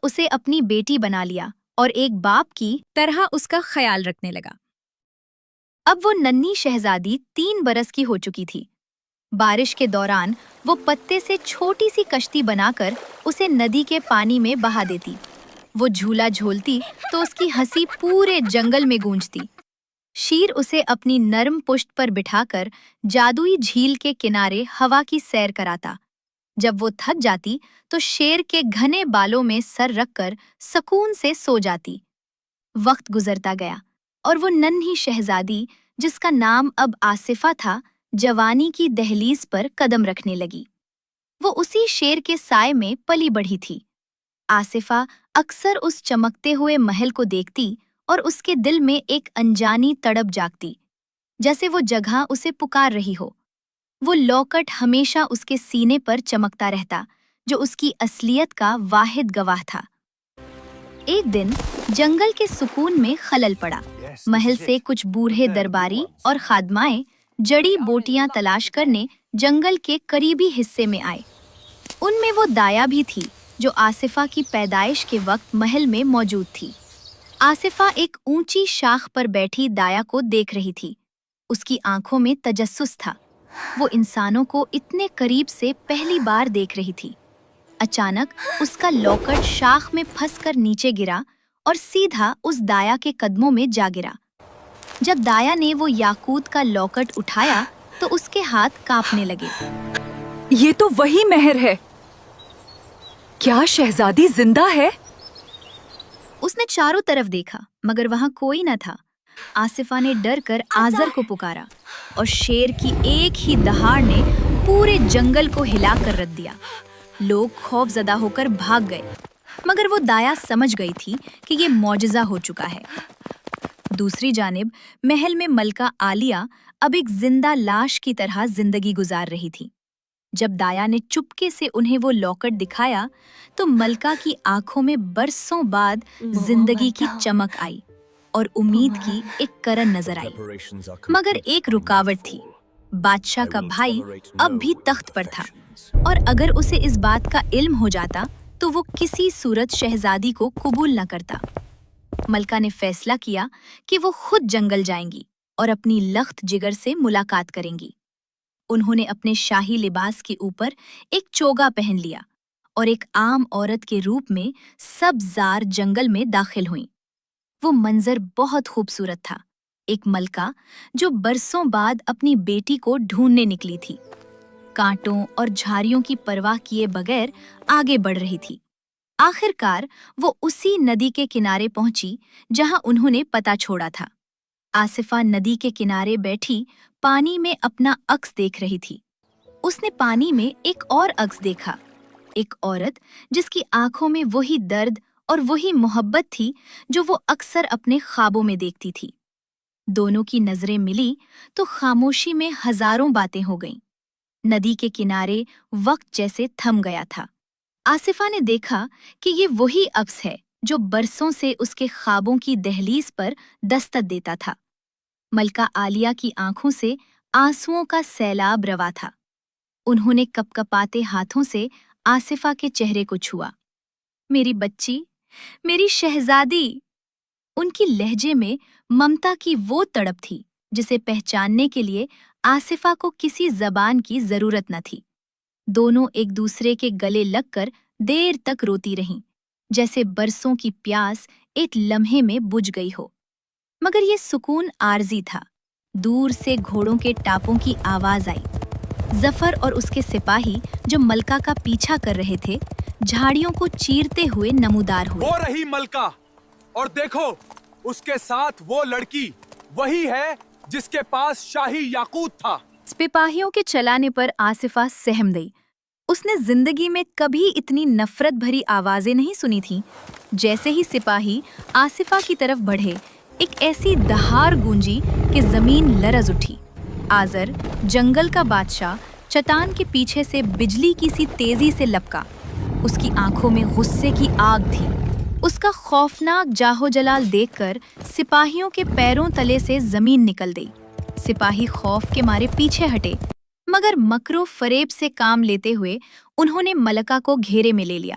اسے اپنی بیٹی بنا لیا اور ایک باپ کی طرح اس کا خیال رکھنے لگا۔ اب وہ ننھی شہزادی 3 برس کی ہو چکی تھی۔ بارش کے دوران وہ پتے سے چھوٹی سی کشتی بنا کر اسے ندی کے پانی میں بہا دیتی۔ وہ جھولا جھولتی تو اس کی ہنسی پورے جنگل میں گونجتی۔ شیر اسے اپنی نرم پشت پر بٹھا کر جادوئی جھیل کے کنارے ہوا کی سیر کراتا۔ جب وہ تھک جاتی تو شیر کے گھنے بالوں میں سر رکھ کر سکون سے سو جاتی۔ وقت گزرتا گیا اور وہ ننھی شہزادی، جس کا نام اب آصفہ تھا، جوانی کی دہلیز پر قدم رکھنے لگی۔ وہ اسی شیر کے سائے میں پلی بڑھی تھی۔ آصفہ اکثر اس چمکتے ہوئے محل کو دیکھتی اور اس کے دل میں ایک انجانی تڑپ جاگتی، جیسے وہ جگہ اسے پکار رہی ہو۔ وہ لوکٹ ہمیشہ اس کے سینے پر چمکتا رہتا، جو اس کی اصلیت کا واحد گواہ تھا۔ ایک دن جنگل کے سکون میں خلل پڑا۔ محل سے کچھ بوڑھے درباری اور خادمائیں جڑی بوٹیاں تلاش کرنے جنگل کے قریبی حصے میں آئے۔ ان میں وہ دایا بھی تھی جو آصفہ کی پیدائش کے وقت محل میں موجود تھی۔ آصفہ ایک اونچی شاخ پر بیٹھی دایا کو دیکھ رہی تھی۔ اس کی آنکھوں میں تجسس تھا۔ وہ انسانوں کو اتنے قریب سے پہلی بار دیکھ رہی تھی۔ اچانک اس کا لوکٹ شاخ میں پھنس کر نیچے گرا اور سیدھا اس دایا کے قدموں میں جا گرا۔ جب دایا نے وہ یاقوت کا لوکٹ اٹھایا تو اس کے ہاتھ کانپنے لگے۔ یہ تو وہی مہر ہے۔ کیا شہزادی زندہ ہے؟ اس نے چاروں طرف دیکھا مگر وہاں کوئی نہ تھا۔ آصفہ نے ڈر کر آزر کو پکارا اور شیر کی ایک ہی دہاڑ نے پورے جنگل کو ہلا کر رکھ دیا۔ لوگ خوف زدہ ہو کر بھاگ گئے، مگر وہ دایا سمجھ گئی تھی کہ یہ معجزہ ہو چکا ہے۔ دوسری جانب محل میں ملکہ عالیہ اب ایک زندہ لاش کی طرح زندگی گزار رہی تھی۔ جب دایا نے چپکے سے انہیں وہ لوکٹ دکھایا تو ملکہ کی آنکھوں میں برسوں بعد زندگی کی چمک آئی اور امید کی ایک کرن نظر آئی۔ مگر ایک رکاوٹ تھی۔ بادشاہ کا بھائی اب بھی تخت پر تھا اور اگر اسے اس بات کا علم ہو جاتا تو وہ کسی صورت شہزادی کو قبول نہ کرتا۔ ملکہ نے فیصلہ کیا کہ وہ خود جنگل جائیں گی اور اپنی لخت جگر سے ملاقات کریں گی۔ انہوں نے اپنے شاہی لباس کے اوپر ایک چوگا پہن لیا اور ایک عام عورت کے روپ میں سبزار جنگل میں داخل ہوئیں۔ وہ منظر بہت خوبصورت تھا۔ ایک ملکہ جو برسوں بعد اپنی بیٹی کو ڈھونڈنے نکلی تھی، کانٹوں اور جھاڑیوں کی پرواہ کیے بغیر آگے بڑھ رہی تھی۔ آخر کار وہ اسی ندی کے کنارے پہنچی جہاں انہوں نے پتہ چھوڑا تھا۔ آصفہ ندی کے کنارے بیٹھی پانی میں اپنا عکس دیکھ رہی تھی۔ اس نے پانی میں ایک اور عکس دیکھا، ایک عورت جس کی آنکھوں میں وہی درد اور وہی محبت تھی جو وہ اکثر اپنے خوابوں میں دیکھتی تھی۔ دونوں کی نظریں ملی تو خاموشی میں ہزاروں باتیں ہو گئیں۔ ندی کے کنارے وقت جیسے تھم گیا تھا۔ آصفہ نے دیکھا کہ یہ وہی عکس ہے جو برسوں سے اس کے خوابوں کی دہلیز پر دستک دیتا تھا۔ ملکہ عالیہ کی آنکھوں سے آنسوؤں کا سیلاب روا تھا۔ انہوں نے کپکپاتے ہاتھوں سے آصفہ کے چہرے کو چھوا۔ میری بچی، میری شہزادی۔ ان کی لہجے میں ممتا کی وہ تڑپ تھی جسے پہچاننے کے لیے آصفہ کو کسی زبان کی ضرورت نہ تھی۔ دونوں ایک دوسرے کے گلے لگ کر دیر تک روتی رہیں، جیسے برسوں کی پیاس ایک لمحے میں بجھ گئی ہو۔ مگر یہ سکون عارضی تھا۔ دور سے گھوڑوں کے ٹاپوں کی آواز آئی۔ ظفر اور اس کے سپاہی جو ملکہ کا پیچھا کر رہے تھے، جھاڑیوں کو چیرتے ہوئے نمودار ہوئے۔ وہ رہی ملکہ، اور دیکھو اس کے ساتھ وہ لڑکی، وہی ہے جس کے پاس شاہی یاقوت تھا۔ سپاہیوں کے چلانے پر آصفہ سہم گئی۔ اس نے زندگی میں کبھی اتنی نفرت بھری آوازیں نہیں سنی تھیں۔ جیسے ہی سپاہی آصفہ کی طرف بڑھے، ایک ایسی دہاڑ گونجی کہ زمین لرز اٹھی۔ آزر، جنگل کا بادشاہ، چٹان کے پیچھے سے بجلی کی سی تیزی سے لپکا۔ اس کی آنکھوں میں غصے کی آگ تھی۔ اس کا خوفناک جاہو جلال دیکھ کر سپاہیوں کے پیروں تلے سے زمین نکل گئی۔ سپاہی خوف کے مارے پیچھے ہٹے، مگر مکر و فریب سے کام لیتے ہوئے انہوں نے ملکہ کو گھیرے میں لے لیا۔